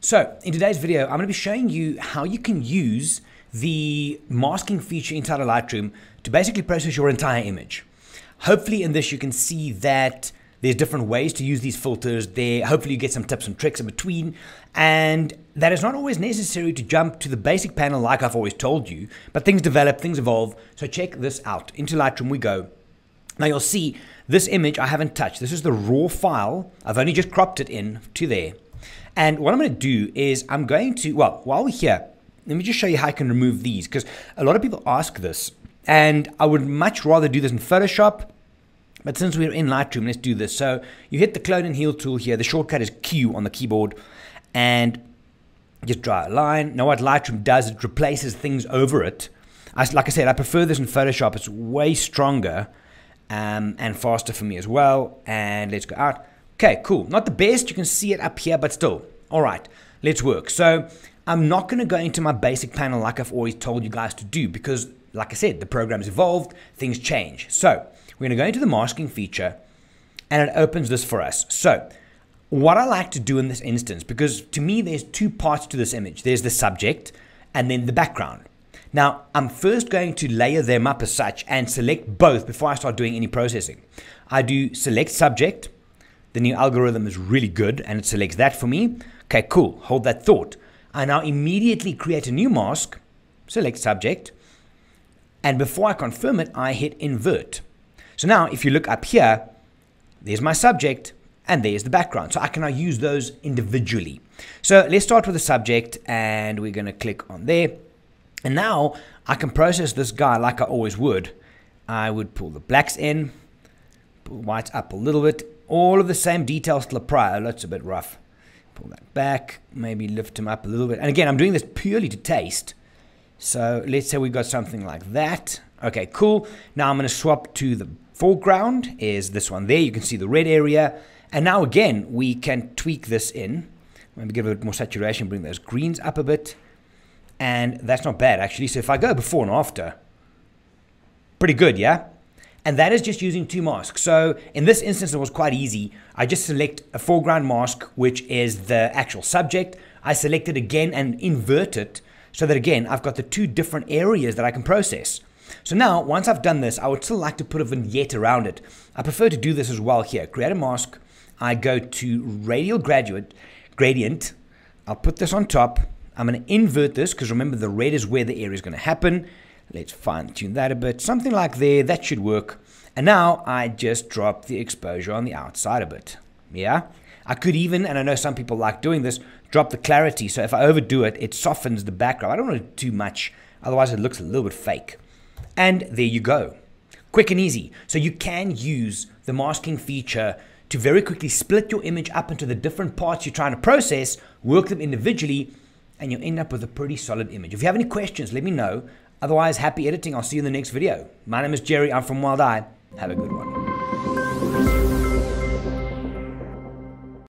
So in today's video, I'm going to be showing you how you can use the masking feature inside of Lightroom to basically process your entire image. Hopefully in this you can see that there's different ways to use these filters there. Hopefully you get some tips and tricks in between, and that it's not always necessary to jump to the basic panel like I've always told you, but things develop, things evolve. So check this out. Into Lightroom we go. Now you'll see this image I haven't touched. This is the raw file. I've only just cropped it in to there. And what I'm going to do is I'm going to, well, while we're here, let me just show you how I can remove these, because a lot of people ask this, and I would much rather do this in Photoshop, but since we're in Lightroom, let's do this. So you hit the clone and heal tool here. The shortcut is Q on the keyboard, and just draw a line. Now what Lightroom does, it replaces things over it. Like I said, I prefer this in Photoshop. It's way stronger and faster for me as well. And let's go out. Okay, cool. Not the best. You can see it up here, but still. All right, let's work. So I'm not going to go into my basic panel like I've always told you guys to do, because like I said, the program's evolved, things change. So we're going to go into the masking feature, and it opens this for us. So what I like to do in this instance, because to me there's two parts to this image. There's the subject and then the background. Now I'm first going to layer them up as such and select both before I start doing any processing. I do select subject. The new algorithm is really good and it selects that for me. Okay, cool. Hold that thought. I now immediately create a new mask, select subject, and before I confirm it, I hit invert. So now if you look up here, there's my subject and there's the background. So I can now use those individually. So let's start with the subject, and we're going to click on there. And now I can process this guy like I always would. I would pull the blacks in, pull the whites up a little bit. All of the same details still apply. Oh, that's a bit rough. Pull that back, maybe lift him up a little bit. And again, I'm doing this purely to taste. So let's say we got something like that. Okay, cool. Now I'm going to swap to the foreground. Is this one there. You can see the red area. And now again, we can tweak this in. Maybe give it a bit more saturation, bring those greens up a bit. And that's not bad, actually. So if I go before and after, pretty good, yeah? And that is just using two masks. So in this instance, it was quite easy. I just select a foreground mask, which is the actual subject. I select it again and invert it so that, again, I've got the two different areas that I can process. So now, once I've done this, I would still like to put a vignette around it. I prefer to do this as well here. Create a mask. I go to radial gradient. I'll put this on top. I'm going to invert this because remember the red is where the area is going to happen. Let's fine tune that a bit. Something like there. That should work. And now I just drop the exposure on the outside a bit. Yeah. I could even, and I know some people like doing this, drop the clarity. So if I overdo it, it softens the background. I don't want to do too much. Otherwise it looks a little bit fake. And there you go. Quick and easy. So you can use the masking feature to very quickly split your image up into the different parts you're trying to process, work them individually, and you'll end up with a pretty solid image. If you have any questions, let me know. Otherwise, happy editing. I'll see you in the next video. My name is Gerry. I'm from Wild Eye. Have a good one.